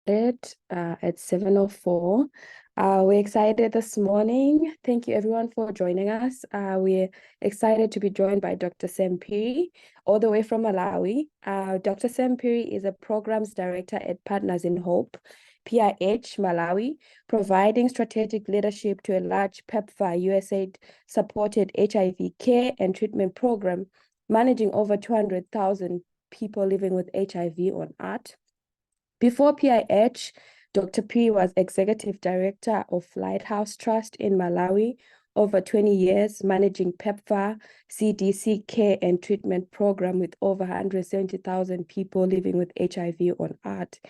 It at 7:04. We're excited this morning. Thank you everyone for joining us. We're excited to be joined by Dr. Sempiri, all the way from Malawi. Dr. Sempiri is a programs director at Partners in Hope, PIH Malawi, providing strategic leadership to a large PEPFAR USAID-supported HIV care and treatment program, managing over 200,000 people living with HIV on Earth. Before PIH, Dr. P was Executive Director of Lighthouse Trust in Malawi, over 20 years managing PEPFAR CDC care and treatment program with over 170,000 people living with HIV on Earth.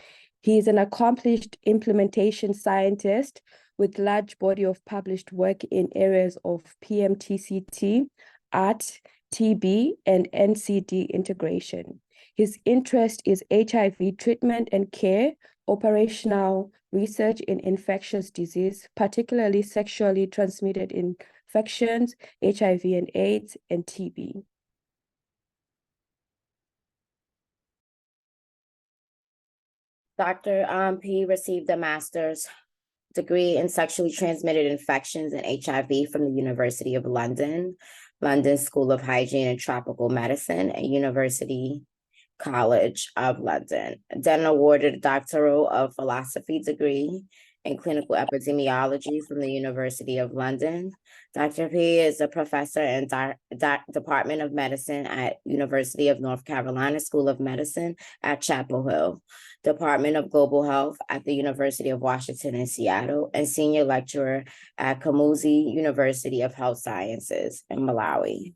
He is an accomplished implementation scientist with large body of published work in areas of PMTCT, ART, TB, and NCD integration. His interest is HIV treatment and care, operational research in infectious disease, particularly sexually transmitted infections, HIV and AIDS, and TB. Dr. P received a master's degree in sexually transmitted infections and HIV from the University of London, London School of Hygiene and Tropical Medicine, and University College of London. Then awarded a doctoral of philosophy degree in clinical epidemiology from the University of London. Dr. P is a professor in Department of Medicine at University of North Carolina School of Medicine at Chapel Hill, Department of Global Health at the University of Washington in Seattle, and senior lecturer at Kamuzu University of Health Sciences in Malawi.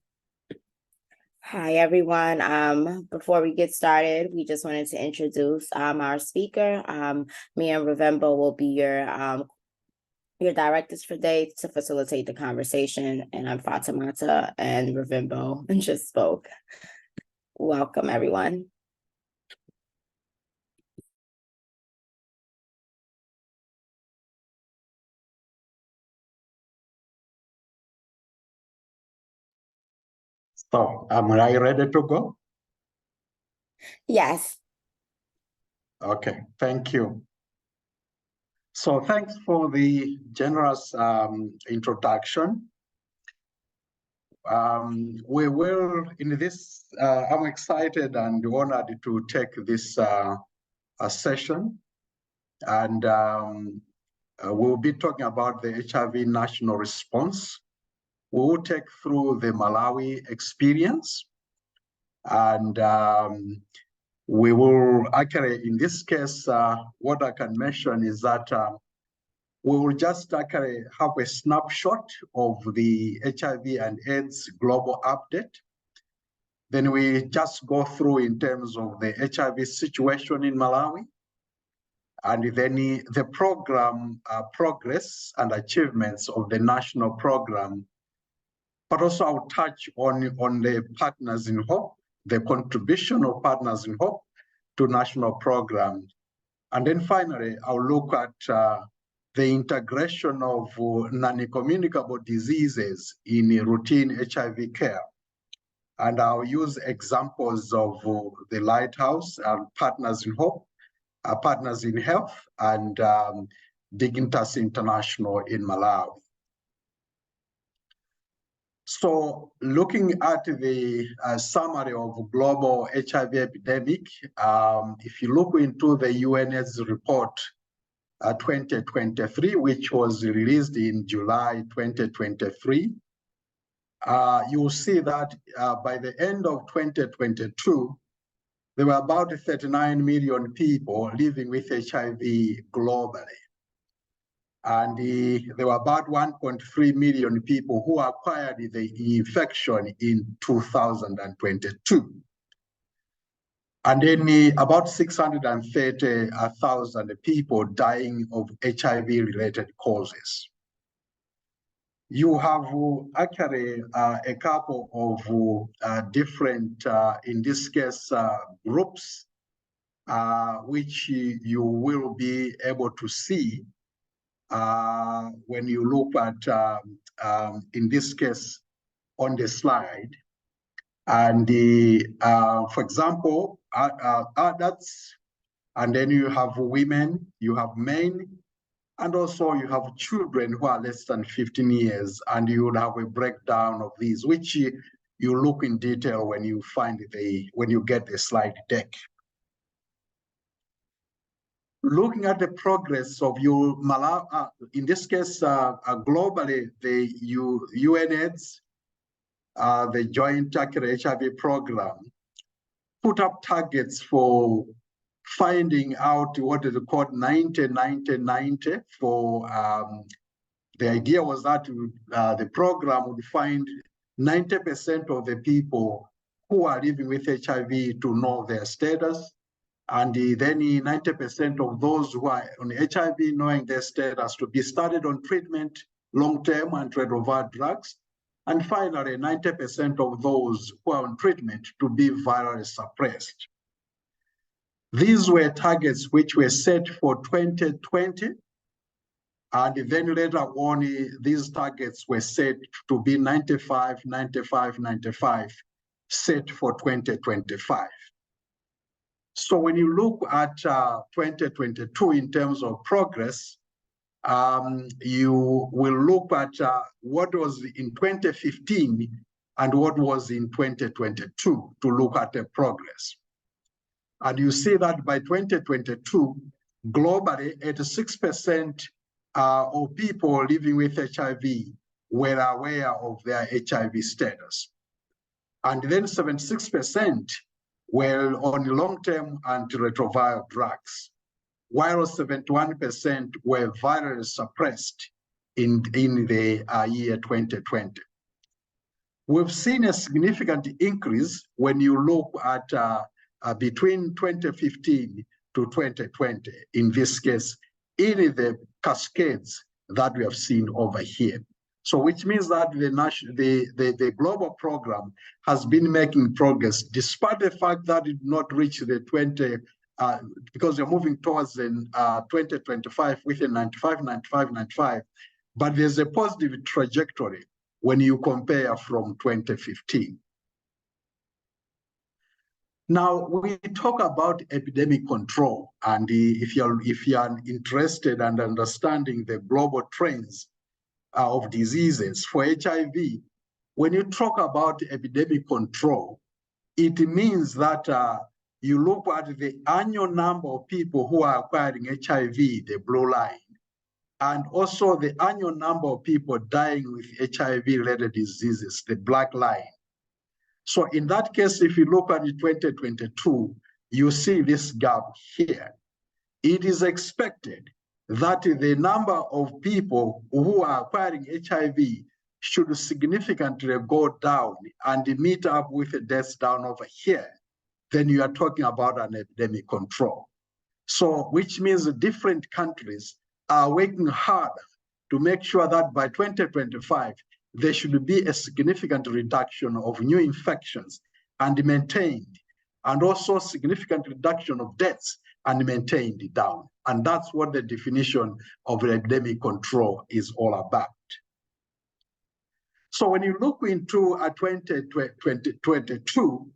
Hi, everyone. Before we get started, we just wanted to introduce our speaker. Me and Ravimbo will be your directors for today to facilitate the conversation. And I'm Fatimata, and Ravimbo just spoke. Welcome, everyone. So, am I ready to go? Yes. Okay, thank you. So thanks for the generous introduction. We will, in this, I'm excited and honored to take this session. And we'll be talking about the HIV national response. We will take through the Malawi experience. And we will actually, in this case, what I can mention is that we will just actually have a snapshot of the HIV and AIDS global update. Then we just go through in terms of the HIV situation in Malawi, and then the program progress and achievements of the national program. But also I'll touch on the Partners in Hope, the contribution of Partners in Hope to national programs. And then finally, I'll look at the integration of non-communicable diseases in routine HIV care. And I'll use examples of the Lighthouse and Partners in Hope, Partners in Health, and Dignitas International in Malawi. So looking at the summary of global HIV epidemic, if you look into the UN's report 2023, which was released in July 2023, you'll see that by the end of 2022, there were about 39 million people living with HIV globally. And there were about 1.3 million people who acquired the infection in 2022. And then about 630,000 people dying of HIV-related causes. You have actually a couple of different, in this case, groups, which you will be able to see when you look at, in this case, on the slide. And for example, that's And then you have women, you have men, and also you have children who are less than 15 years, and you would have a breakdown of these, which you look in detail when you when you get the slide deck. Looking at the progress of your Malawi, in this case, globally, the UNAIDS, the Joint Accurate HIV Program, put up targets for finding out what is called 90-90-90 for the idea was that the program would find 90% of the people who are living with HIV to know their status, and then 90% of those who are on HIV knowing their status to be started on treatment, long-term antiretroviral drugs, and finally 90% of those who are on treatment to be virally suppressed. These were targets which were set for 2020, and then later on, these targets were set to be 95, 95, 95, set for 2025. So when you look at 2022 in terms of progress, you will look at what was in 2015 and what was in 2022 to look at the progress. And you see that by 2022, globally, 86% of people living with HIV were aware of their HIV status. And then 76% were on long-term antiretroviral drugs, while 71% were virally suppressed in the year 2020. We've seen a significant increase when you look at between 2015 to 2020, in this case, in the cascades that we have seen over here. So which means that the global program has been making progress, despite the fact that it did not reach the 20, because we're moving towards the 2025 with a 95, 95, 95, but there's a positive trajectory when you compare from 2015. Now, we talk about epidemic control, and if you're interested and understanding the global trends of diseases for HIV, when you talk about epidemic control, it means that you look at the annual number of people who are acquiring HIV, the blue line, and also the annual number of people dying with HIV-related diseases, the black line. So in that case, if you look at 2022, you see this gap here. It is expected that the number of people who are acquiring HIV should significantly go down and meet up with the deaths down over here. Then you are talking about an epidemic control. So which means different countries are working hard to make sure that by 2025, there should be a significant reduction of new infections and maintained, and also significant reduction of deaths and maintained down. And that's what the definition of epidemic control is all about. So when you look into 2022,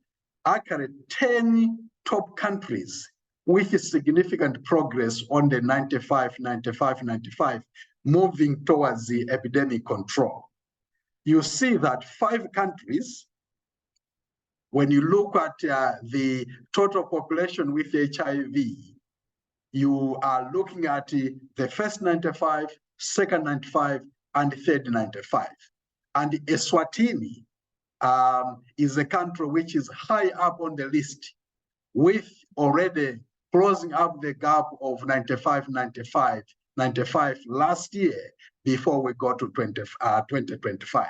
actually 10 top countries with significant progress on the 95, 95, 95, moving towards the epidemic control. You see that 5 countries, when you look at the total population with HIV, you are looking at the first 95, second 95, and third 95. And Eswatini is a country which is high up on the list, with already closing up the gap of 95, 95, 95 last year before we go to 2025.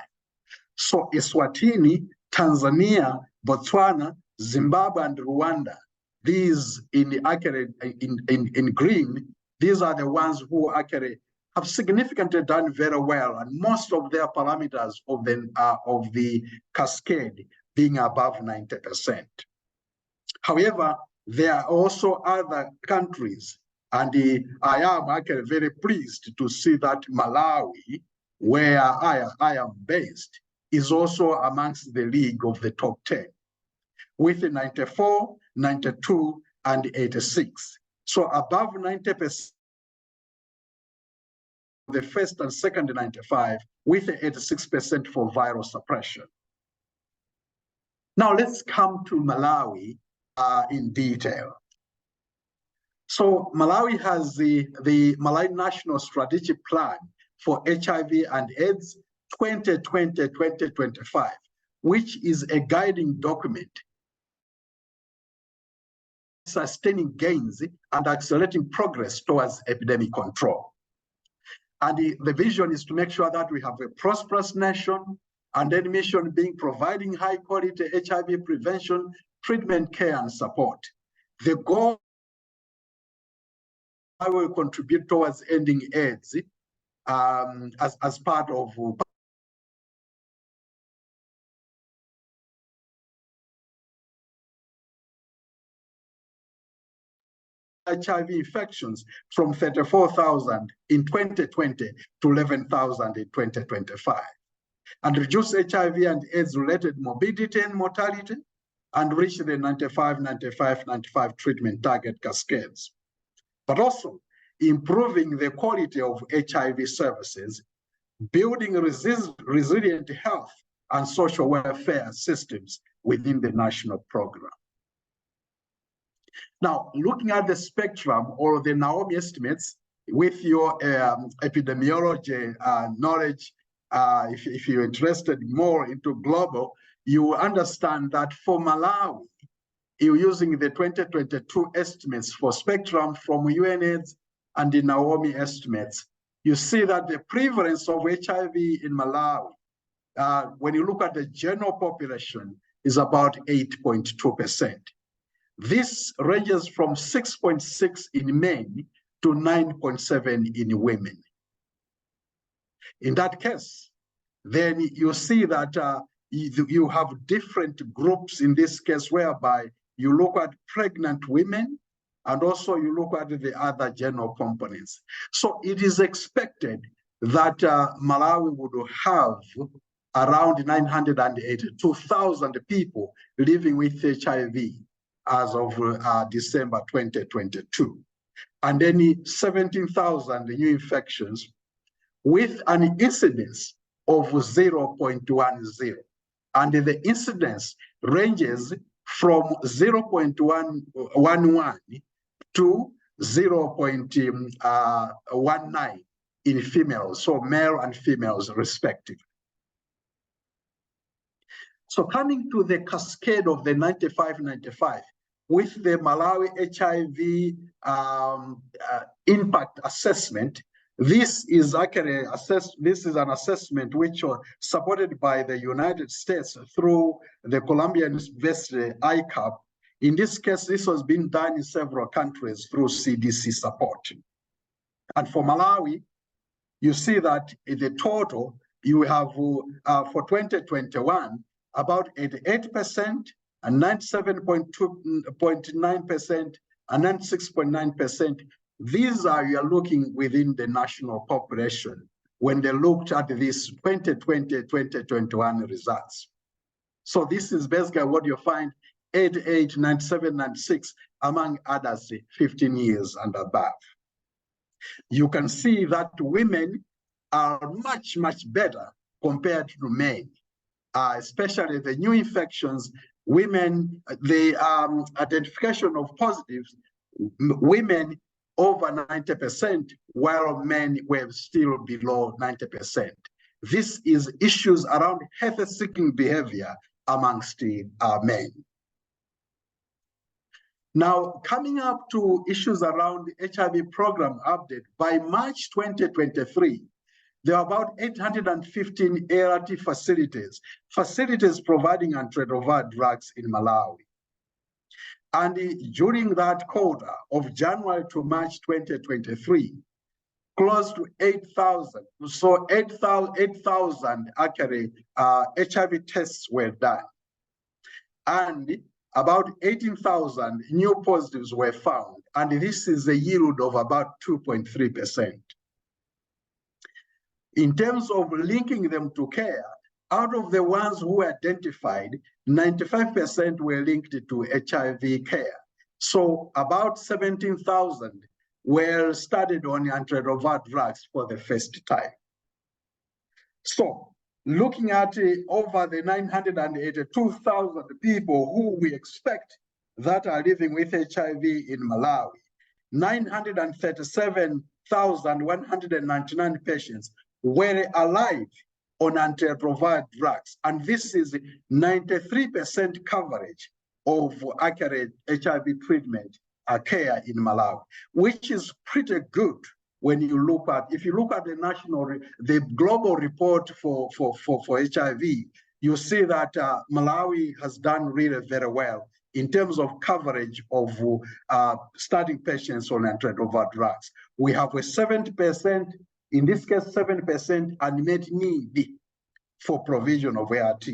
So Eswatini, Tanzania, Botswana, Zimbabwe, and Rwanda, these in green, these are the ones who actually have significantly done very well, and most of their parameters of the cascade being above 90%. However, there are also other countries, and I am actually very pleased to see that Malawi, where I am based, is also amongst the league of the top 10, with 94, 92, and 86. So above 90%, the first and second 95, with 86% for viral suppression. Now let's come to Malawi in detail. So Malawi has the Malawi National Strategic Plan for HIV and AIDS 2020-2025, which is a guiding document sustaining gains and accelerating progress towards epidemic control. And the vision is to make sure that we have a prosperous nation, and then mission being providing high quality HIV prevention, treatment, care, and support. The goal will contribute towards ending AIDS as part of HIV infections from 34,000 in 2020 to 11,000 in 2025, and reduce HIV and AIDS-related morbidity and mortality, and reach the 95-95-95 treatment target cascades. But also improving the quality of HIV services, building resilient health and social welfare systems within the national program. Now, looking at the spectrum or the Naomi estimates with your epidemiology knowledge, if you're interested more into global, you will understand that for Malawi, you're using the 2022 estimates for spectrum from UNAIDS and the Naomi estimates. You see that the prevalence of HIV in Malawi, when you look at the general population, is about 8.2%. This ranges from 6.6 in men to 9.7 in women. In that case, then you see that you have different groups in this case, whereby you look at pregnant women and also you look at the other general components. So it is expected that Malawi would have around 982,000 people living with HIV as of December 2022, and then 17,000 new infections with an incidence of 0.10. And the incidence ranges from 0.11 to 0.19 in females, so male and females respectively. So coming to the cascade of the 95-95, with the Malawi HIV impact assessment, this is actually this is an assessment which was supported by the United States through the Columbia University ICAP. In this case, this was being done in several countries through CDC support. And for Malawi, you see that in the total, you have for 2021, about 88%, and 97.9%, and 96.9%. These are, you're looking within the national population when they looked at these 2020-2021 results. So this is basically what you find, 88, 97, 96, among others, 15 years and above. You can see that women are much, much better compared to men. Especially the new infections, women, the identification of positives, women over 90%, while men were still below 90%. This is issues around health-seeking behavior amongst the men. Now, coming up to issues around the HIV program update, by March 2023, there are about 815 ART facilities providing antiretroviral drugs in Malawi. And during that quarter of January to March 2023, close to 8,000, so 8,000 actually HIV tests were done. And about 18,000 new positives were found. And this is a yield of about 2.3%. In terms of linking them to care, out of the ones who were identified, 95% were linked to HIV care. So about 17,000 were studied on antiretroviral drugs for the first time. So looking at over the 982,000 people who we expect that are living with HIV in Malawi, 937,199 patients were alive on antiretroviral drugs. And this is 93% coverage of accurate HIV treatment care in Malawi, which is pretty good when you look at, if you look at the global report for HIV, you see that Malawi has done really very well in terms of coverage of starting patients on antiretroviral drugs. We have a 70%, in this case, 7% unmet need for provision of ART.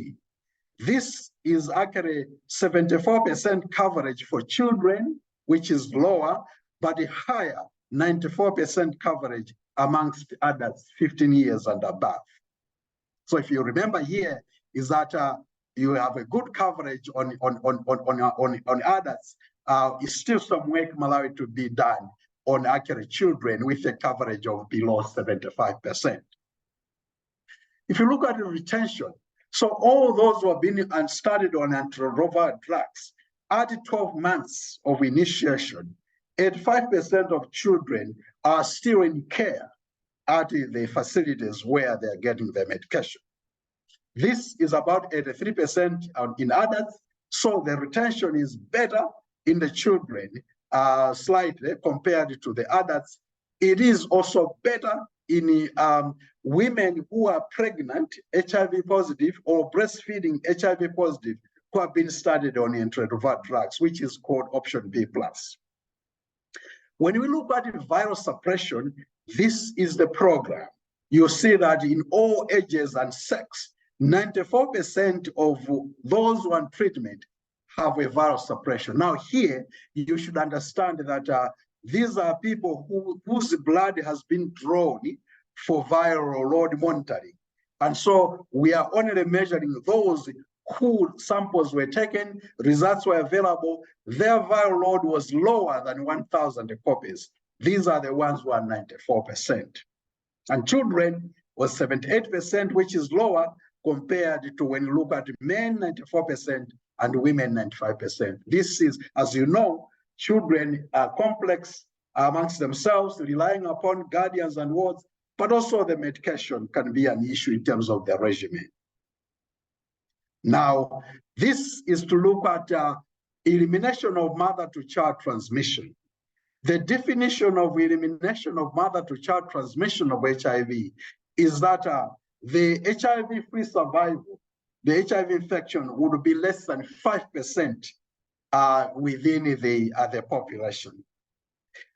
This is actually 74% coverage for children, which is lower, but a higher 94% coverage amongst adults 15 years and above. So if you remember here is that you have a good coverage on adults. It's still some work Malawi to be done on accurate children with a coverage of below 75%. If you look at the retention, so all those who have been studied on antiretroviral drugs, at 12 months of initiation, 85% of children are still in care at the facilities where they're getting their medication. This is about 83% in adults, so the retention is better in the children slightly compared to the adults. It is also better in women who are pregnant, HIV positive, or breastfeeding HIV positive, who have been studied on antiretroviral drugs, which is called option B+. When we look at viral suppression, this is the program. You see that in all ages and sex, 94% of those on treatment have a viral suppression. Now here, you should understand that these are people whose blood has been drawn for viral load monitoring. And so we are only measuring those who samples were taken, results were available, their viral load was lower than 1,000 copies. These are the ones who are 94%. And children was 78%, which is lower compared to when you look at men, 94%, and women, 95%. This is, as you know, children are complex amongst themselves, relying upon guardians and wards, but also the medication can be an issue in terms of the regimen. Now, this is to look at elimination of mother-to-child transmission. The definition of elimination of mother-to-child transmission of HIV is that the HIV-free survival, the HIV infection would be less than 5% within the population.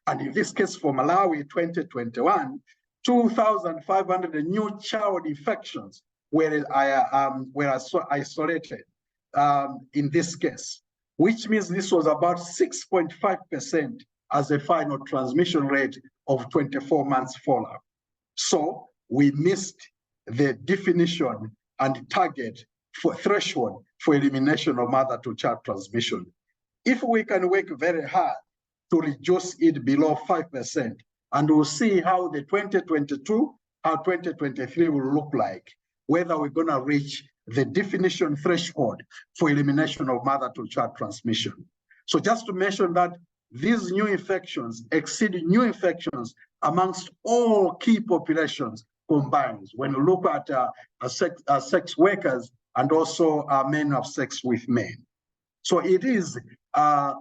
And in this case for Malawi 2021, 2,500 new child infections were isolated in this case, which means this was about 6.5% as a final transmission rate of 24 months follow-up. So we missed the definition and target for threshold for elimination of mother-to-child transmission. If we can work very hard to reduce it below 5%, and we'll see how the 2022, how 2023 will look like, whether we're gonna reach the definition threshold for elimination of mother-to-child transmission. So just to mention that these new infections exceed new infections amongst all key populations combined when you look at sex workers and also men of sex with men. So it is an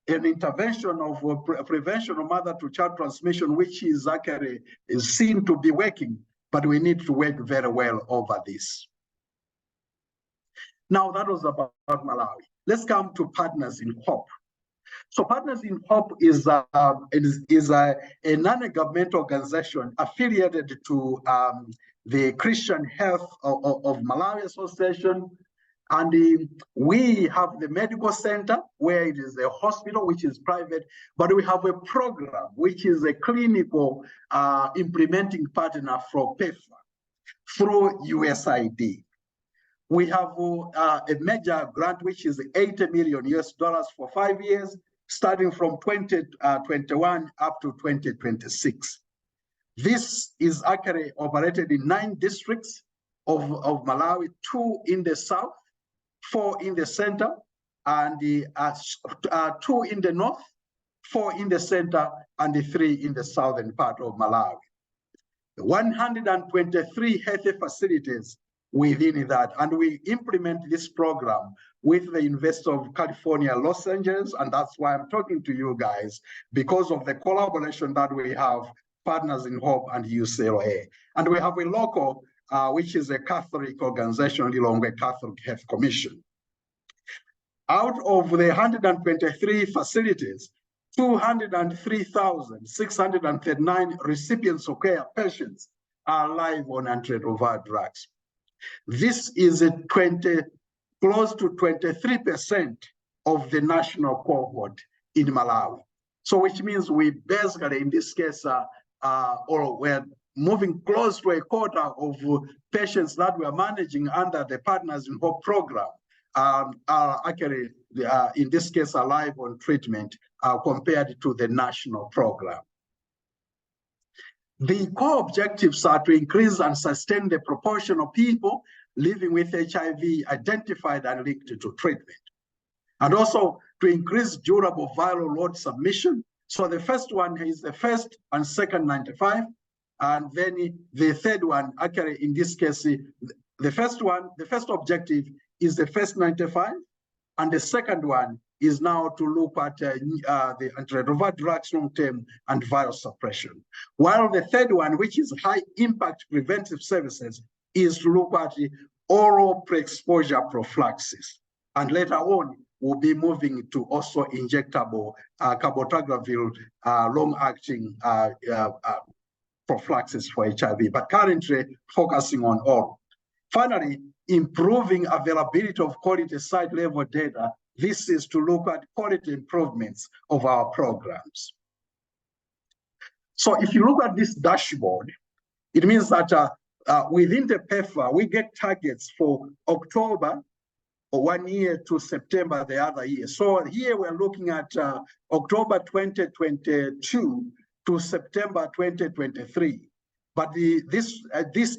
intervention of prevention of mother-to-child transmission, which is actually seen to be working, but we need to work very well over this. Now that was about Malawi. Let's come to Partners in Hope. So Partners in Hope is a non-governmental organization affiliated to the Christian Health of Malawi Association. And we have the medical center where it is a hospital, which is private, but we have a program, which is a clinical implementing partner for PEFA through USAID. We have a major grant, which is $80 million for 5 years, starting from 2021 up to 2026. This is actually operated in 9 districts of Malawi, 2 in the south, 4 in the center, and 2 in the north, 4 in the center, and 3 in the southern part of Malawi. 123 health facilities within that, and we implement this program with the University of California, Los Angeles, and that's why I'm talking to you guys, because of the collaboration that we have, Partners in Hope and UCLA. And we have a local, which is a Catholic organization, Lilongwe Catholic Health Commission. Out of the 123 facilities, 203,639 recipients of care patients are live on antiretroviral drugs. This is close to 23% of the national cohort in Malawi. So which means we basically, in this case, we're moving close to a quarter of patients that we are managing under the Partners in Hope program are actually, in this case, alive on treatment compared to the national program. The core objectives are to increase and sustain the proportion of people living with HIV identified and linked to treatment, and also to increase durable viral load submission. So the first one is the first and second 95, and then the third one, actually in this case, the first objective is the first 95, and the second one is now to look at the antiretroviral drugs long-term and viral suppression. While the third one, which is high-impact preventive services, is to look at the oral pre-exposure prophylaxis. And later on, we'll be moving to also injectable cabotegravir long-acting prophylaxis for HIV, but currently focusing on oral. Finally, improving availability of quality site-level data. This is to look at quality improvements of our programs. So if you look at this dashboard, it means that within the PEFA, we get targets for October 1 year to September the other year. So here we're looking at October 2022 to September 2023. But this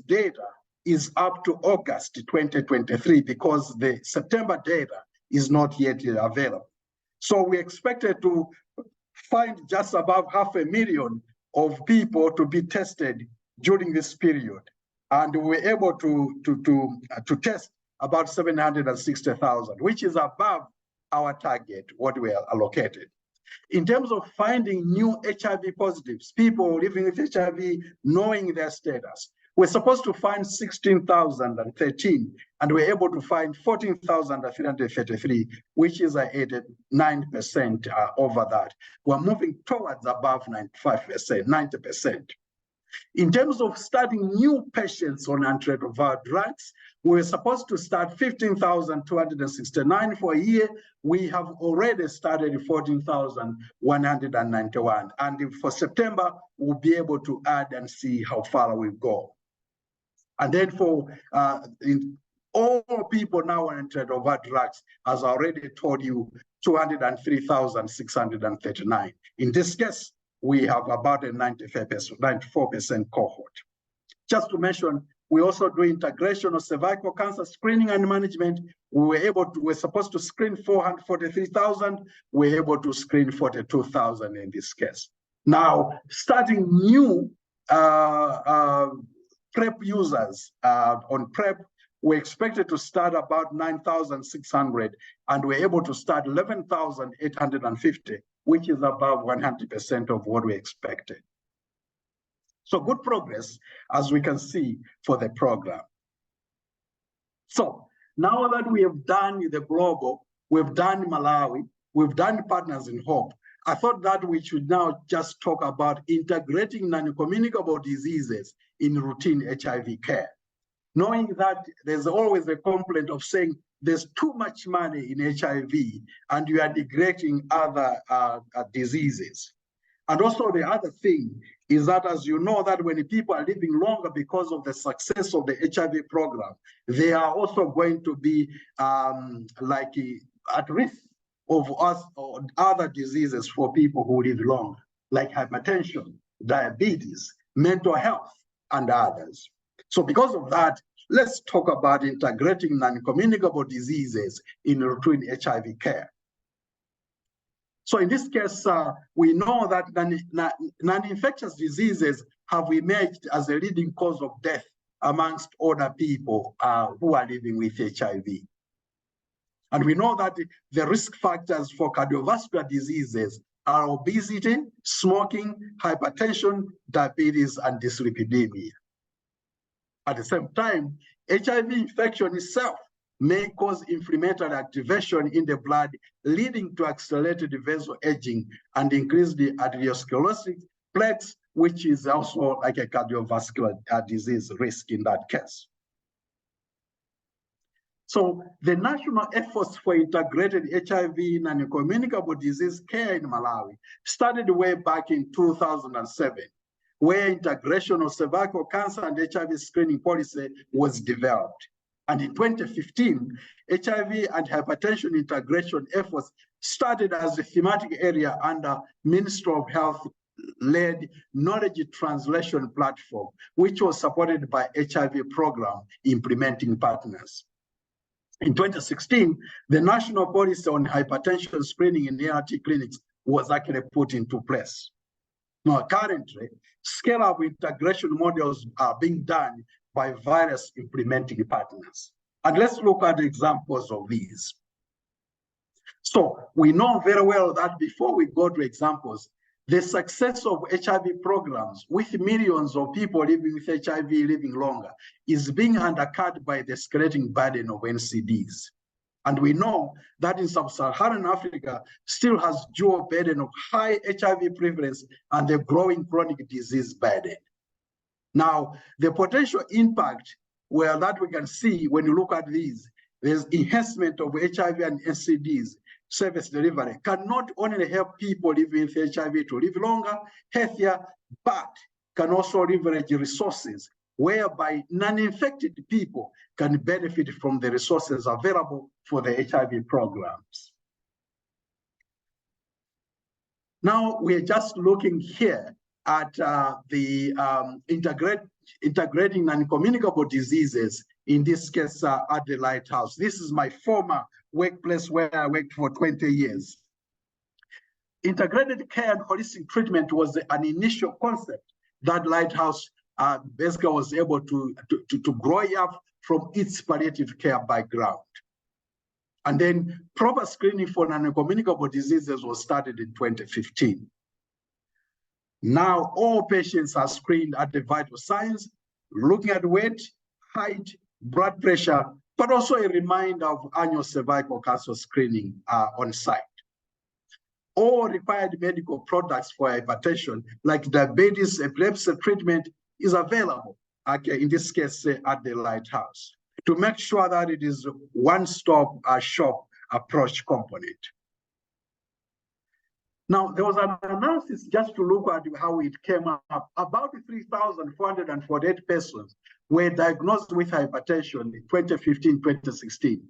data is up to August 2023 because the September data is not yet available. So we expected to find just above 500,000 of people to be tested during this period. And we were able to test about 760,000, which is above our target, what we are allocated. In terms of finding new HIV positives, people living with HIV, knowing their status, we're supposed to find 16,013, and we're able to find 14,333, which is 89% over that. We're moving towards above 95%, 90%. In terms of starting new patients on antiretroviral drugs, we're supposed to start 15,269 for a year. We have already started 14,191. And for September, we'll be able to add and see how far we go. And then for all people now on antiretroviral drugs, as I already told you, 203,639. In this case, we have about a 94% cohort. Just to mention, we also do integration of cervical cancer screening and management. We're supposed to screen 443,000. We're able to screen 42,000 in this case. Now, starting new PrEP users on PrEP, we expected to start about 9,600, and we're able to start 11,850, which is above 100% of what we expected. So good progress, as we can see, for the program. So now that we have done the global, we've done Malawi, we've done Partners in Hope, I thought that we should now just talk about integrating non-communicable diseases in routine HIV care. Knowing that there's always a complaint of saying there's too much money in HIV and you are neglecting other diseases. And also the other thing is that, as you know, that when people are living longer because of the success of the HIV program, they are also going to be at risk of us other diseases for people who live longer, like hypertension, diabetes, mental health, and others. So because of that, let's talk about integrating non-communicable diseases in routine HIV care. So in this case, we know that non-infectious diseases have emerged as a leading cause of death amongst older people who are living with HIV. And we know that the risk factors for cardiovascular diseases are obesity, smoking, hypertension, diabetes, and dyslipidemia. At the same time, HIV infection itself may cause inflammatory activation in the blood, leading to accelerated vessel aging and increased arteriosclerotic plaques, which is also like a cardiovascular disease risk in that case. So the national efforts for integrated HIV and communicable disease care in Malawi started way back in 2007, where integration of cervical cancer and HIV screening policy was developed. And in 2015, HIV and hypertension integration efforts started as a thematic area under Ministry of Health-led knowledge translation platform, which was supported by HIV program implementing partners. In 2016, the national policy on hypertension screening in ART clinics was actually put into place. Now, currently, scale-up integration models are being done by various implementing partners. And let's look at examples of these. So we know very well that before we go to examples, the success of HIV programs with millions of people living with HIV living longer is being undercut by the escalating burden of NCDs. And we know that in sub-Saharan Africa still has dual burden of high HIV prevalence and the growing chronic disease burden. Now, the potential impact where that we can see when you look at these, there's enhancement of HIV and NCDs service delivery can not only help people living with HIV to live longer, healthier, but can also leverage resources whereby non-infected people can benefit from the resources available for the HIV programs. Now we're just looking here at integrating non-communicable diseases, in this case at the Lighthouse. This is my former workplace where I worked for 20 years. Integrated care and holistic treatment was an initial concept that Lighthouse basically was able to grow up from its palliative care background. And then proper screening for non-communicable diseases was started in 2015. Now all patients are screened at the vital signs, looking at weight, height, blood pressure, but also a reminder of annual cervical cancer screening on site. All required medical products for hypertension, like diabetes, epilepsy treatment, is available, in this case, at the Lighthouse, to make sure that it is one-stop shop approach component. Now, there was an analysis just to look at how it came up. About 3,448 persons were diagnosed with hypertension in 2015-2016.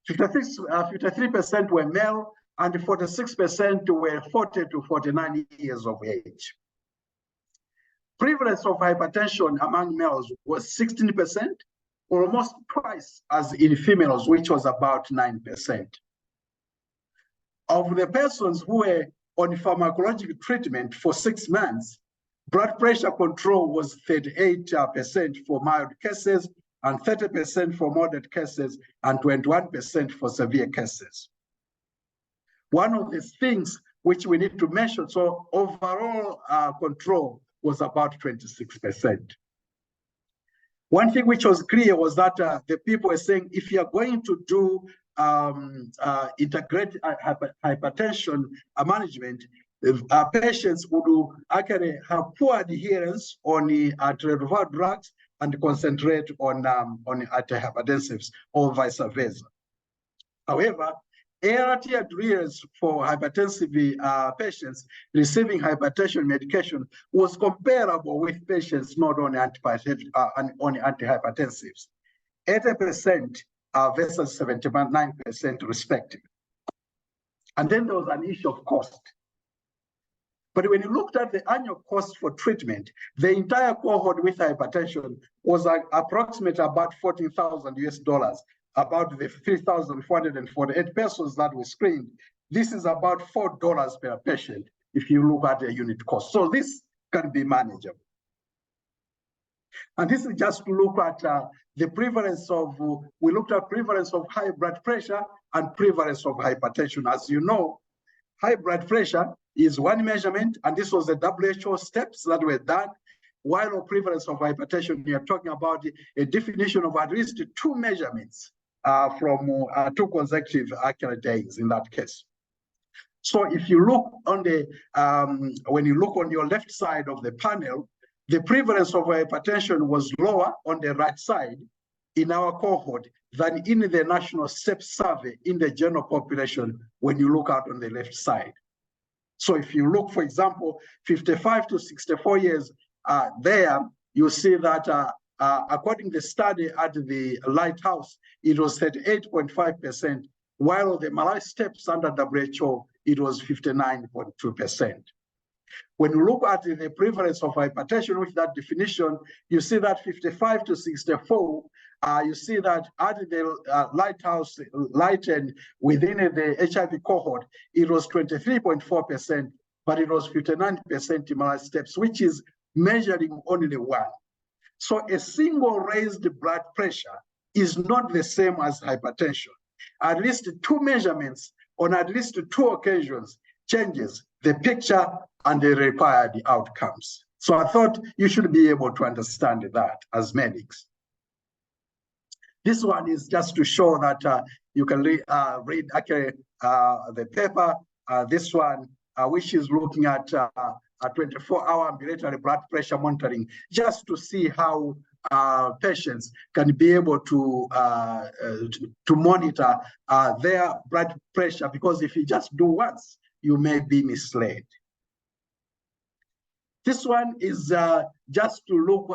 53% were male, and 46% were 40 to 49 years of age. Prevalence of hypertension among males was 16%, or almost twice as in females, which was about 9%. Of the persons who were on pharmacological treatment for 6 months, blood pressure control was 38% for mild cases, and 30% for moderate cases, and 21% for severe cases. One of the things which we need to mention, so overall control was about 26%. One thing which was clear was that the people were saying, if you are going to do integrate hypertension management, patients would actually have poor adherence on the antiretroviral drugs and concentrate on antihypertensives or vice versa. However, ART adherence for hypertensive patients receiving hypertension medication was comparable with patients not on antihypertensives, 80% versus 79% respectively. And then there was an issue of cost. But when you looked at the annual cost for treatment, the entire cohort with hypertension was approximately about $14,000 US, about the 3,448 persons that were screened. This is about $4 per patient if you look at the unit cost. So this can be manageable. And this is just to look at the prevalence of, we looked at prevalence of high blood pressure and prevalence of hypertension. As you know, high blood pressure is one measurement, and this was the WHO steps that were done. While the prevalence of hypertension, we are talking about a definition of at least 2 measurements from 2 consecutive accurate days in that case. So if you look on the, when you look on your left side of the panel, the prevalence of hypertension was lower on the right side in our cohort than in the national SEP survey in the general population when you look out on the left side. So if you look, for example, 55 to 64 years there, you see that according to the study at the Lighthouse, it was 38.5%, while the Malawi steps under WHO, it was 59.2%. When you look at the prevalence of hypertension with that definition, you see that 55 to 64, you see that at the Lighthouse Lighten within the HIV cohort, it was 23.4%, but it was 59% in Malawi steps, which is measuring only 1. So a single raised blood pressure is not the same as hypertension. At least 2 measurements on at least 2 occasions changes the picture and the required outcomes. So I thought you should be able to understand that as medics. This one is just to show that you can read actually the paper. This one, which is looking at a 24-hour ambulatory blood pressure monitoring, just to see how patients can be able to monitor their blood pressure, because if you just do once, you may be misled. This one is just to look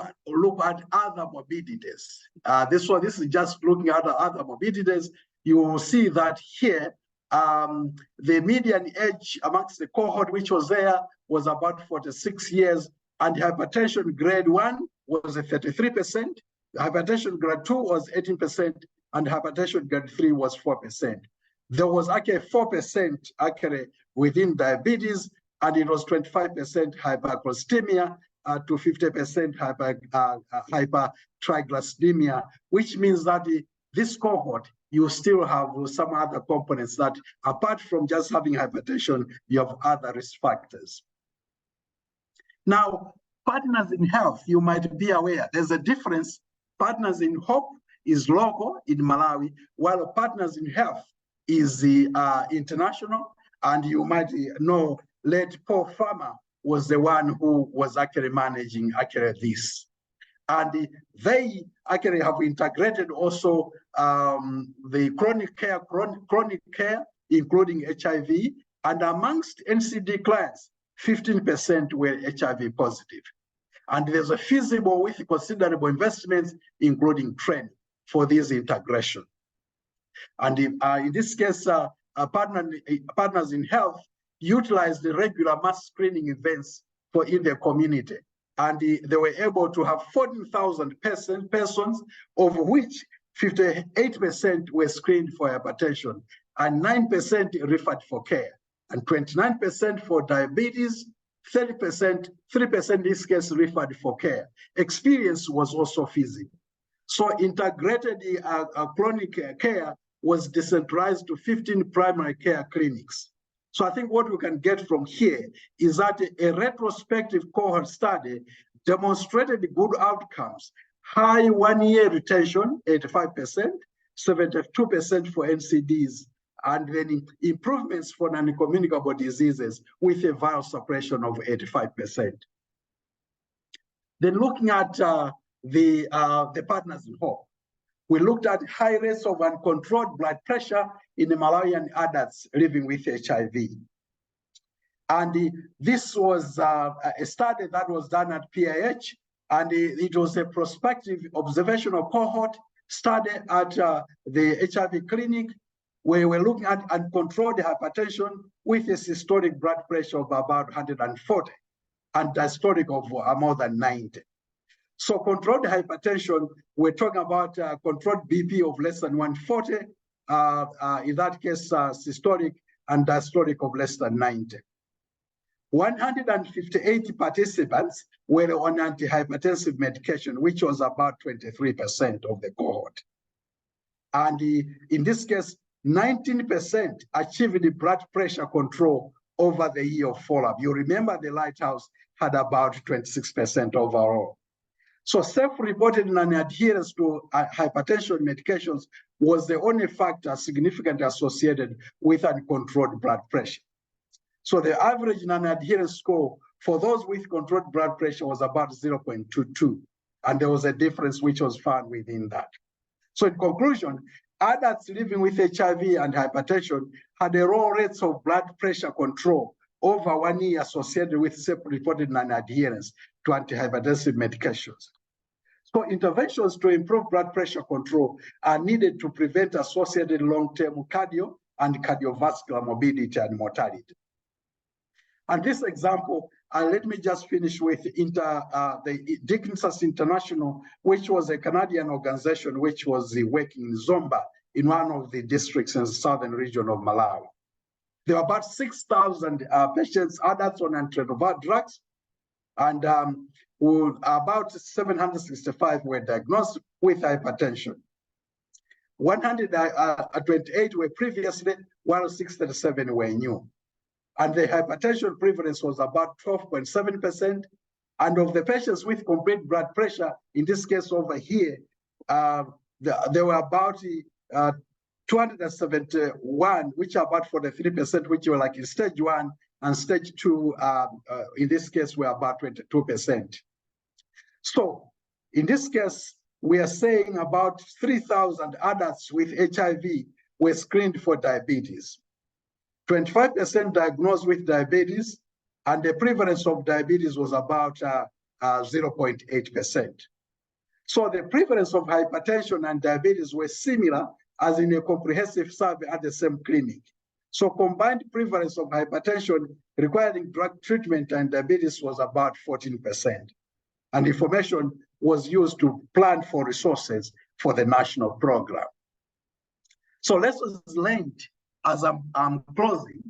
at other morbidities. This is just looking at other morbidities. You will see that here, the median age amongst the cohort which was there was about 46 years, and hypertension grade 1 was 33%, hypertension grade 2 was 18%, and hypertension grade 3 was 4%. There was actually 4% actually within diabetes, and it was 25% hypercholestemia to 50% hypertriglyceridemia, which means that this cohort, you still have some other components that, apart from just having hypertension, you have other risk factors. Now, Partners in Health, you might be aware, there's a difference. Partners in Hope is local in Malawi, while Partners in Health is the international, and you might know late Paul Farmer was the one who was actually managing this. And they actually have integrated also the chronic care, including HIV, and amongst NCD clients, 15% were HIV positive. And there's a feasible with considerable investments, including training for this integration. And in this case, Partners in Health utilize the regular mass screening events for in the community. And they were able to have 14,000 persons, of which 58% were screened for hypertension, and 9% referred for care, and 29% for diabetes, 30%, 3% in this case referred for care. Experience was also feasible. So integrated chronic care was decentralized to 15 primary care clinics. So I think what we can get from here is that a retrospective cohort study demonstrated good outcomes, high 1-year retention, 85%, 72% for NCDs, and then improvements for non-communicable diseases with a viral suppression of 85%. Then looking at the Partners in Hope, we looked at high rates of uncontrolled blood pressure in the Malawian adults living with HIV. And this was a study that was done at PIH, and it was a prospective observational cohort study at the HIV clinic. we were looking at uncontrolled hypertension with a systolic blood pressure of about 140 and diastolic of more than 90. So controlled hypertension, we're talking about controlled BP of less than 140, in that case, systolic and diastolic of less than 90. 158 participants were on antihypertensive medication, which was about 23% of the cohort. And in this case, 19% achieved the blood pressure control over the year of follow-up. You remember the Lighthouse had about 26% overall. So self-reported non-adherence to hypertension medications was the only factor significantly associated with uncontrolled blood pressure. So the average non-adherence score for those with controlled blood pressure was about 0.22, and there was a difference which was found within that. So in conclusion, adults living with HIV and hypertension had a low rates of blood pressure control over 1 year associated with self-reported non-adherence to antihypertensive medications. So interventions to improve blood pressure control are needed to prevent associated long-term cardio and cardiovascular morbidity and mortality. And this example, let me just finish with the Dickinson's International, which was a Canadian organization which was working in Zomba in one of the districts in the southern region of Malawi. There were about 6,000 patients, adults on antiretroviral drugs, and about 765 were diagnosed with hypertension. 128 were previously, while 637 were new. And the hypertension prevalence was about 12.7%. And of the patients with complete blood pressure, in this case over here, there were about 271, which are about 43%, which were like in stage 1, and stage 2, in this case, were about 22%. So in this case, we are saying about 3,000 adults with HIV were screened for diabetes. 25% diagnosed with diabetes, and the prevalence of diabetes was about 0.8%. So the prevalence of hypertension and diabetes were similar as in a comprehensive survey at the same clinic. So combined prevalence of hypertension requiring drug treatment and diabetes was about 14%. And information was used to plan for resources for the national program. So lessons learned as I'm closing,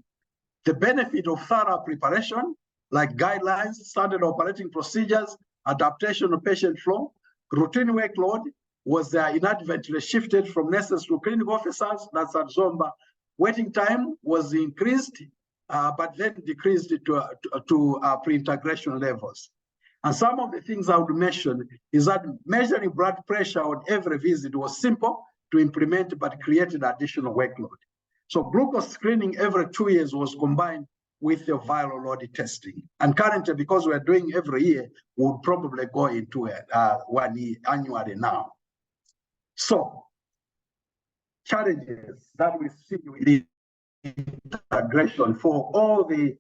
the benefit of thorough preparation, like guidelines, standard operating procedures, adaptation of patient flow, routine workload was inadvertently shifted from nurses to clinical officers, that's at Zomba. Waiting time was increased, but then decreased to pre-integration levels. And some of the things I would mention is that measuring blood pressure on every visit was simple to implement, but created additional workload. So glucose screening every 2 years was combined with the viral load testing. And currently, because we're doing every year, we'll probably go into 1 year annually now. So challenges that we see with integration for all the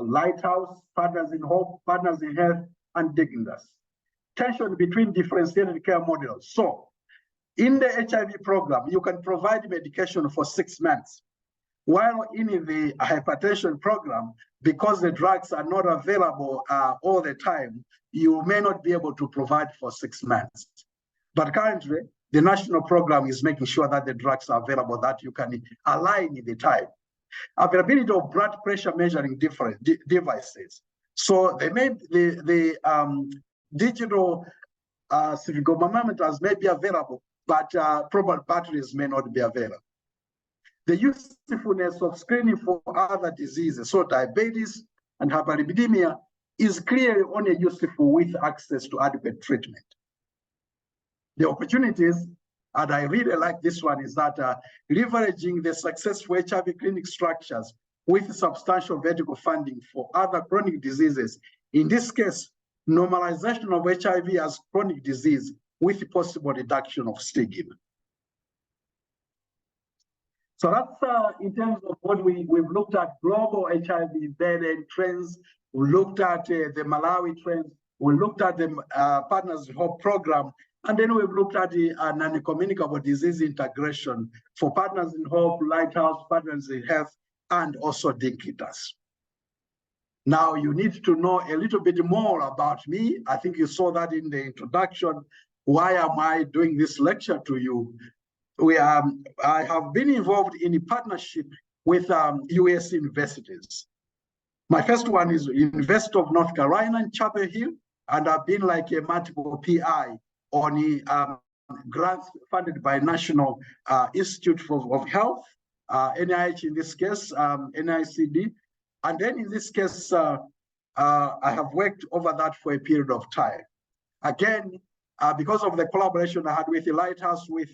Lighthouse, Partners in Hope, Partners in Health, and Dignity. Tension between differentiated care models. So in the HIV program, you can provide medication for 6 months. While in the hypertension program, because the drugs are not available all the time, you may not be able to provide for 6 months. But currently, the national program is making sure that the drugs are available, that you can align the time. Availability of blood pressure measuring devices. So they may the digital sphygmomanometers may be available, but probably batteries may not be available. The usefulness of screening for other diseases, so diabetes and hyperlipidemia, is clearly only useful with access to adequate treatment. The opportunities, and I really like this one, is that leveraging the successful HIV clinic structures with substantial vertical funding for other chronic diseases. In this case, normalization of HIV as chronic disease with possible reduction of stigma. So that's in terms of what we've looked at global HIV burden trends. We looked at the Malawi trends. We looked at the Partners in Hope program. And then we've looked at the non-communicable disease integration for Partners in Hope, Lighthouse, Partners in Health, and also Dinkitas. Now, you need to know a little bit more about me. I think you saw that in the introduction. Why am I doing this lecture to you? I have been involved in a partnership with US universities. My first one is University of North Carolina in Chapel Hill, and I've been like a multiple PI on grants funded by National Institute of Health, NIH in this case, NICD. And then in this case, I have worked over that for a period of time. Again, because of the collaboration I had with the Lighthouse, with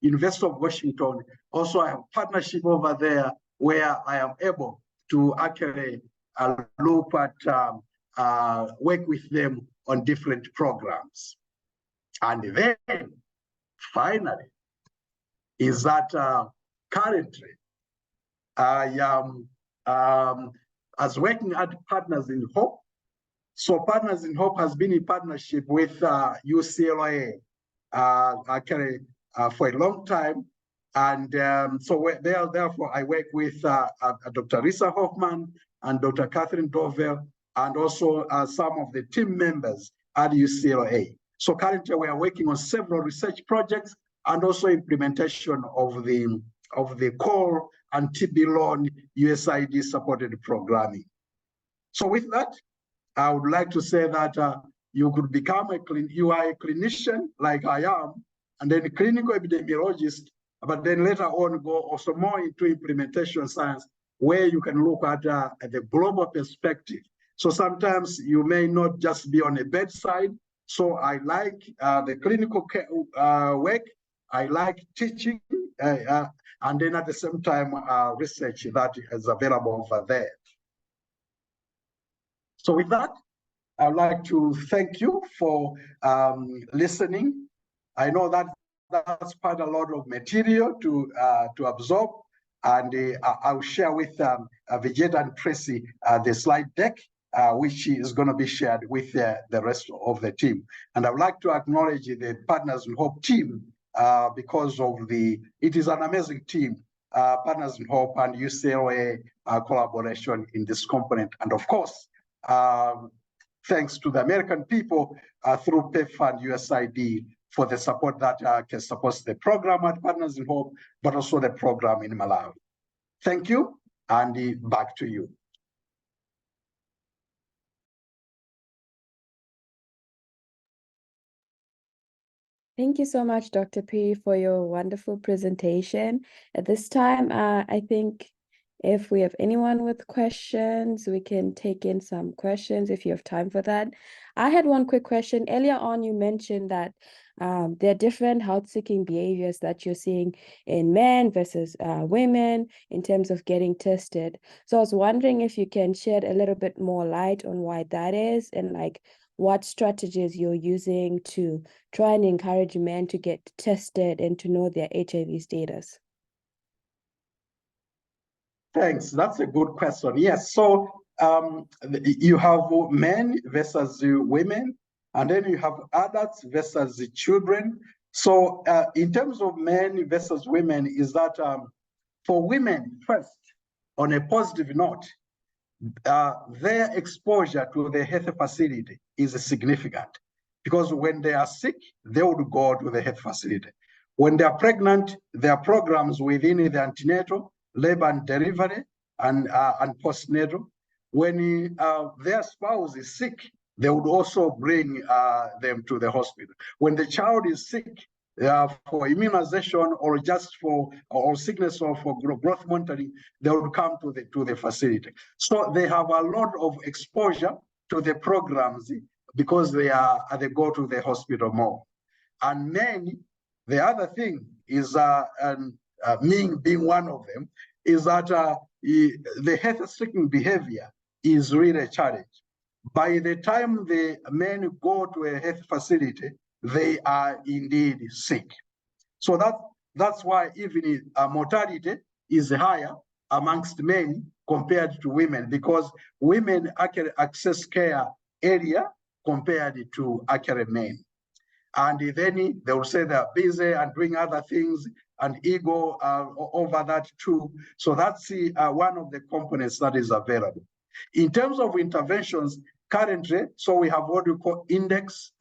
University of Washington, also I have partnership over there where I am able to actually look at, work with them on different programs. And then, finally, is that currently I am as working at Partners in Hope. So Partners in Hope has been in partnership with UCLA actually for a long time. And so therefore I work with Dr. Risa Hoffman and Dr. Catherine Dovel, and also some of the team members at UCLA. So currently we are working on several research projects and also implementation of the core and TB loan USAID supported programming. So with that, I would like to say that you could become you are a clinician like I am, and then a clinical epidemiologist, but then later on go also more into implementation science, where you can look at the global perspective. So sometimes you may not just be on a bedside. So I like the clinical work, I like teaching, and then at the same time, research that is available over there. So with that, I'd like to thank you for listening. I know that that's quite a lot of material to absorb, and I'll share with Vijay and Tracy the slide deck, which is going to be shared with the rest of the team. And I would like to acknowledge the Partners in Hope team because of it is an amazing team, Partners in Hope and UCLA collaboration in this component. And of course, thanks to the American people through PEF and USAID for the support that can support the program at Partners in Hope, but also the program in Malawi. Thank you, and back to you. Thank you so much, Dr. P, for your wonderful presentation. At this time, I think if we have anyone with questions, we can take in some questions if you have time for that. I had one quick question. Earlier on, you mentioned that there are different health-seeking behaviors that you're seeing in men versus women in terms of getting tested. So I was wondering if you can shed a little bit more light on why that is, and like what strategies you're using to try and encourage men to get tested and to know their HIV status. Thanks. That's a good question. Yes. So you have men versus women, and then you have adults versus children. So in terms of men versus women, is that for women, first, on a positive note, their exposure to the health facility is significant, because when they are sick, they would go to the health facility. When they are pregnant, there are programs within the antenatal, labor and delivery, and postnatal. When their spouse is sick, they would also bring them to the hospital. When the child is sick, for immunization or just for sickness or for growth monitoring, they would come to the facility. So they have a lot of exposure to the programs because they go to the hospital more. And men, the other thing is, me being one of them, is that the health-seeking behavior is really a challenge. By the time the men go to a health facility, they are indeed sick. So that's why even mortality is higher amongst men compared to women, because women actually access care earlier compared to actually men. And then they will say they're busy and doing other things, and ego over that too. So that's one of the components that is available. In terms of interventions, currently, so we have what we call index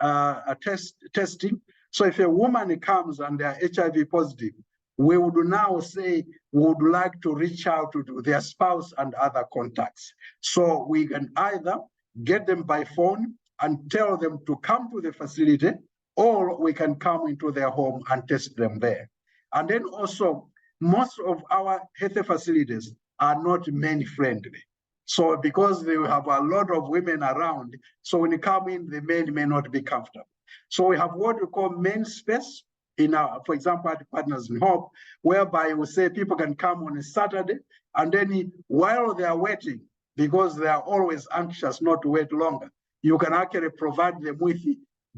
testing. So if a woman comes and they're HIV positive, we would now say we would like to reach out to their spouse and other contacts. So we can either get them by phone and tell them to come to the facility, or we can come into their home and test them there. And then also, most of our health facilities are not men-friendly. So because they have a lot of women around, so when you come in, the men may not be comfortable. So we have what we call men's space in our, for example, at Partners in Hope, whereby we say people can come on a Saturday, and then while they are waiting, because they are always anxious not to wait longer, you can actually provide them with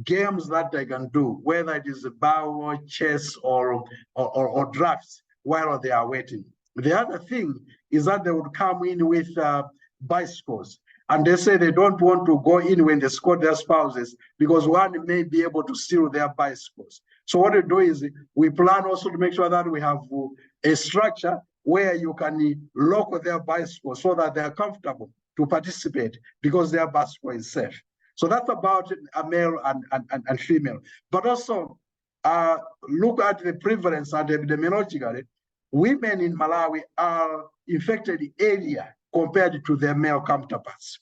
games that they can do, whether it is bar, chess, or drafts while they are waiting. The other thing is that they would come in with bicycles, and they say they don't want to go in when they escort their spouses because one may be able to steal their bicycles. So what we do is we plan also to make sure that we have a structure where you can lock their bicycles so that they are comfortable to participate because their bicycle is safe. So that's about a male and female. But also look at the prevalence and epidemiologically, women in Malawi are infected earlier compared to their male counterparts.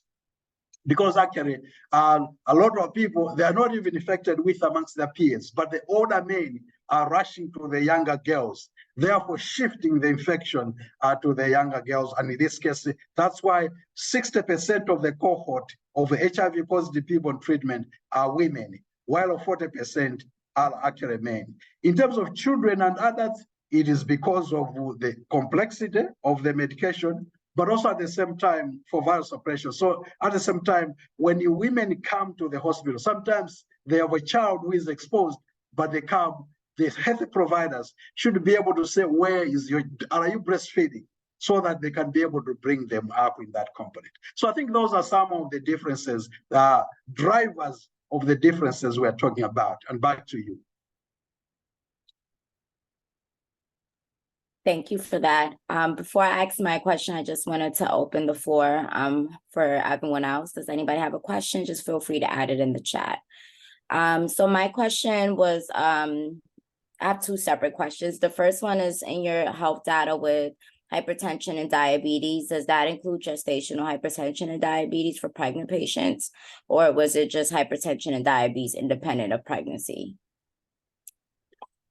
Because actually, a lot of people, they are not even infected with amongst their peers, but the older men are rushing to the younger girls, therefore shifting the infection to the younger girls. And in this case, that's why 60% of the cohort of HIV positive people on treatment are women, while 40% are actually men. In terms of children and adults, it is because of the complexity of the medication, but also at the same time for virus suppression. So at the same time, when the women come to the hospital, sometimes they have a child who is exposed, but they come, the health providers should be able to say, where is are you breastfeeding? So that they can be able to bring them up in that component. So I think those are some of the differences, drivers of the differences we're talking about. And back to you. Thank you for that. Before I ask my question, I just wanted to open the floor for everyone else. Does anybody have a question? Just feel free to add it in the chat. So my question was, I have two separate questions. The first one is, in your health data with hypertension and diabetes, does that include gestational hypertension and diabetes for pregnant patients? Or was it just hypertension and diabetes independent of pregnancy?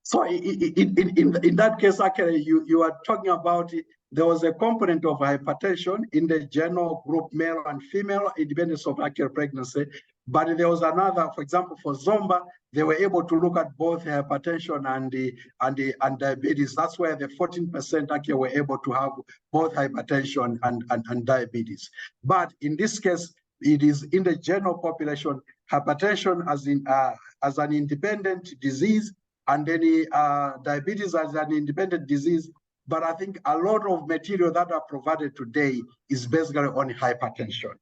So in that case, actually, you are talking about, there was a component of hypertension in the general group, male and female, independence of actual pregnancy. But there was another, for example, for Zomba, they were able to look at both hypertension and diabetes. That's where the 14% actually were able to have both hypertension and diabetes. But in this case, it is in the general population, hypertension as an independent disease, and then diabetes as an independent disease. But I think a lot of material that are provided today is basically on hypertension.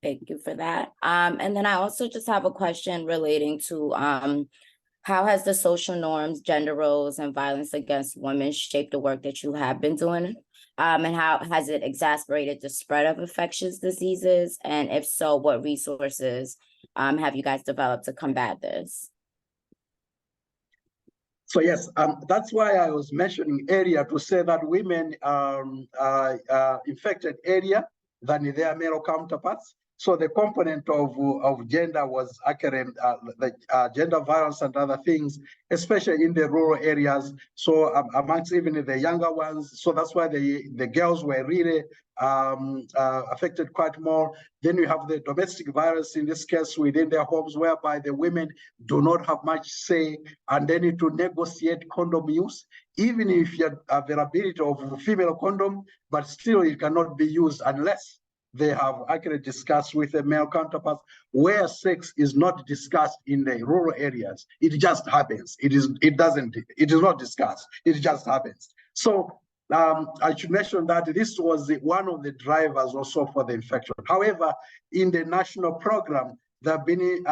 Thank you for that. And then I also just have a question relating to how has the social norms, gender roles, and violence against women shaped the work that you have been doing? And how has it exacerbated the spread of infectious diseases? And if so, what resources have you guys developed to combat this? So yes, that's why I was mentioning earlier to say that women are infected earlier than their male counterparts. So the component of gender was actually gender violence and other things, especially in the rural areas. So amongst even the younger ones. So that's why the girls were really affected quite more. Then you have the domestic violence, in this case within their homes, whereby the women do not have much say, and they need to negotiate condom use, even if you have availability of female condom, but still it cannot be used unless they have actually discussed with a male counterpart, where sex is not discussed in the rural areas. It just happens. It is not discussed. It just happens. So I should mention that this was one of the drivers also for the infection. However, in the national program, there have been the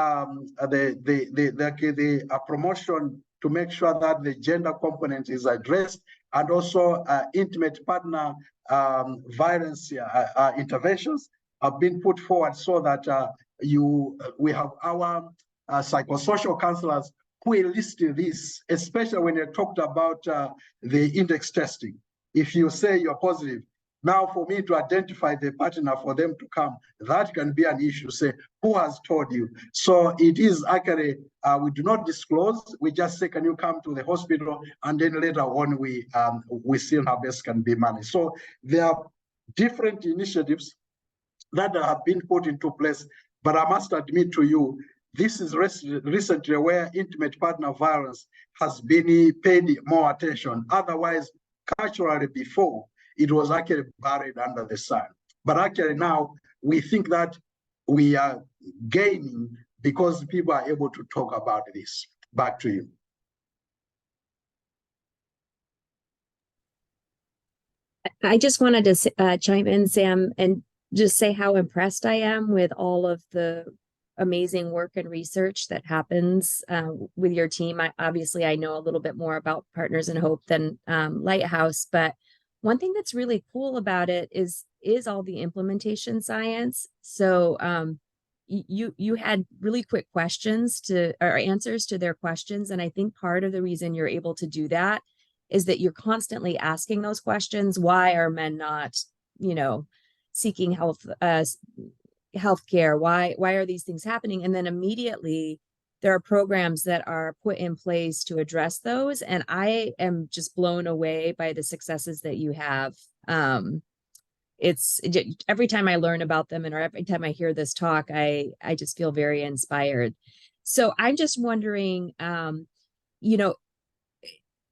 promotion to make sure that the gender component is addressed, and also intimate partner violence interventions have been put forward so that we have our psychosocial counselors who enlisted this, especially when you talked about the index testing. If you say you're positive, now for me to identify the partner for them to come, that can be an issue. Say, who has told you? So it is actually, we do not disclose. We just say, can you come to the hospital? And then later on, we see how best can be managed. So there are different initiatives that have been put into place. But I must admit to you, this is recently where intimate partner violence has been paid more attention. Otherwise, culturally before, it was actually buried under the sun. But actually now, we think that we are gaining because people are able to talk about this. Back to you. I just wanted to chime in, Sam, and just say how impressed I am with all of the amazing work and research that happens with your team. Obviously, I know a little bit more about Partners in Hope than Lighthouse, but one thing that's really cool about it is all the implementation science. So you had really quick questions or answers to their questions. And I think part of the reason you're able to do that is that you're constantly asking those questions. Why are men not, seeking healthcare? Why are these things happening? And then immediately there are programs that are put in place to address those. And I am just blown away by the successes that you have. It's every time I learn about them, and every time I hear this talk, I just feel very inspired. So I'm just wondering,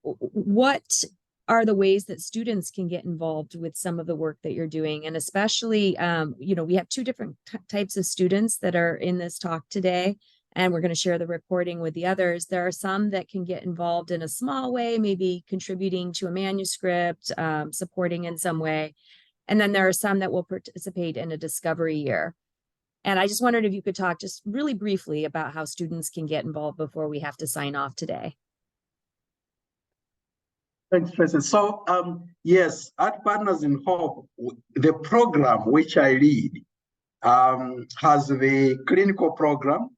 what are the ways that students can get involved with some of the work that you're doing? And especially, we have two different types of students that are in this talk today, and we're going to share the recording with the others. There are some that can get involved in a small way, maybe contributing to a manuscript, supporting in some way. And then there are some that will participate in a discovery year. And I just wondered if you could talk just really briefly about how students can get involved before we have to sign off today. Thanks, Tracy. So, yes, at Partners in Hope, the program which I lead has the clinical program,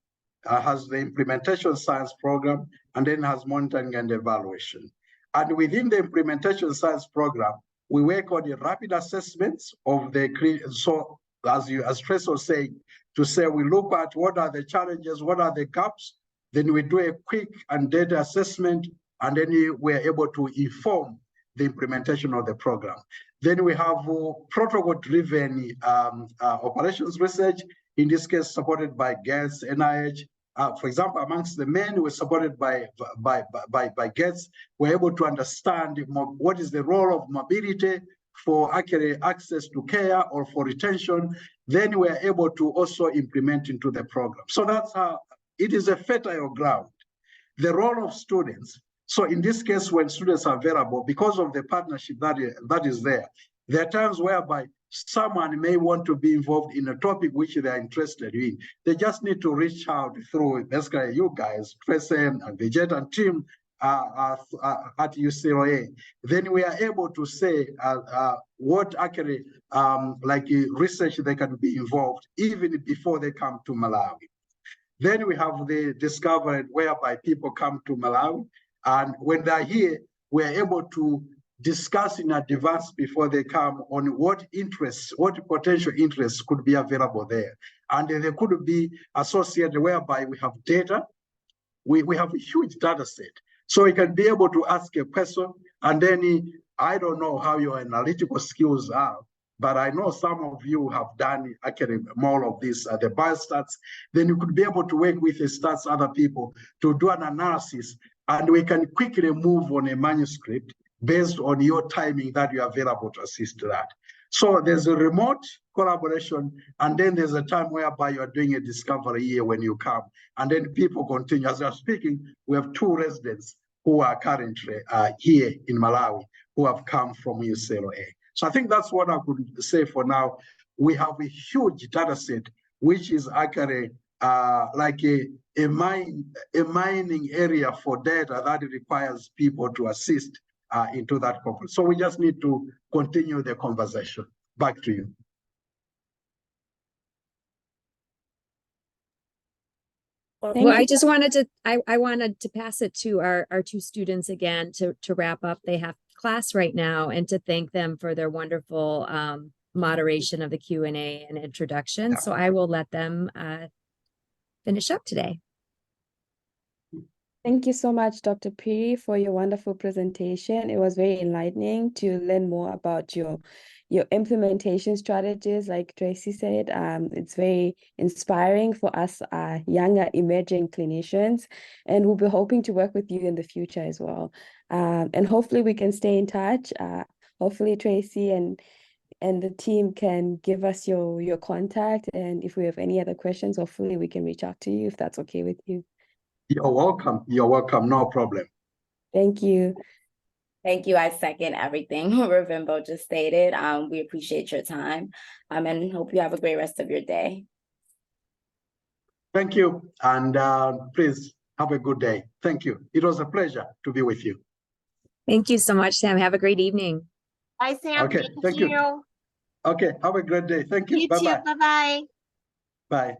has the implementation science program, and then has monitoring and evaluation. And within the implementation science program, we work on the rapid assessments of the, so as Tracy was saying, to say we look at what are the challenges, what are the gaps, then we do a quick and data assessment, and then we're able to inform the implementation of the program. Then we have protocol-driven operations research, in this case supported by GETS, NIH. For example, amongst the men, we're supported by GETS. We're able to understand what is the role of mobility for accurate access to care or for retention. Then we're able to also implement into the program. So that's how it is a fertile ground. The role of students. So in this case, when students are available, because of the partnership that is there are times whereby someone may want to be involved in a topic which they are interested in. They just need to reach out through basically you guys, Tracy and the JET and team at UCLA. Then we are able to say what actually research they can be involved even before they come to Malawi. Then we have the discovery whereby people come to Malawi, and when they're here, we're able to discuss in advance before they come on what interests, what potential interests could be available there. And they could be associated whereby we have data. We have a huge data set. So we can be able to ask a question, and then I don't know how your analytical skills are, but I know some of you have done actually more of this, the biostats. Then you could be able to work with the stats, other people, to do an analysis, and we can quickly move on a manuscript based on your timing that you're available to assist that. So there's a remote collaboration, and then there's a time whereby you're doing a discovery year when you come, and then people continue. As you're speaking, we have 2 residents who are currently here in Malawi who have come from UCLA. So I think that's what I could say for now. We have a huge data set, which is actually like a mining area for data that requires people to assist into that component. So we just need to continue the conversation. Back to you. Well, I just wanted to, I wanted to pass it to our two students again to wrap up. They have class right now, and to thank them for their wonderful moderation of the Q&A and introduction. Yeah. So I will let them finish up today. Thank you so much, Dr. Piri, for your wonderful presentation. It was very enlightening to learn more about your implementation strategies. Like Tracy said, it's very inspiring for us younger emerging clinicians, and we'll be hoping to work with you in the future as well. And hopefully we can stay in touch. Hopefully Tracy and the team can give us your contact, and if we have any other questions, hopefully we can reach out to you if that's okay with you. You're welcome. You're welcome. No problem. Thank you. Thank you. I second everything Ravimbo just stated. We appreciate your time, and hope you have a great rest of your day. Thank you. And please have a good day. Thank you. It was a pleasure to be with you. Thank you so much, Sam. Have a great evening. Bye, Sam. Okay, thank you. Okay, have a great day. Thank you. You Bye-bye. too. Bye-bye. Bye.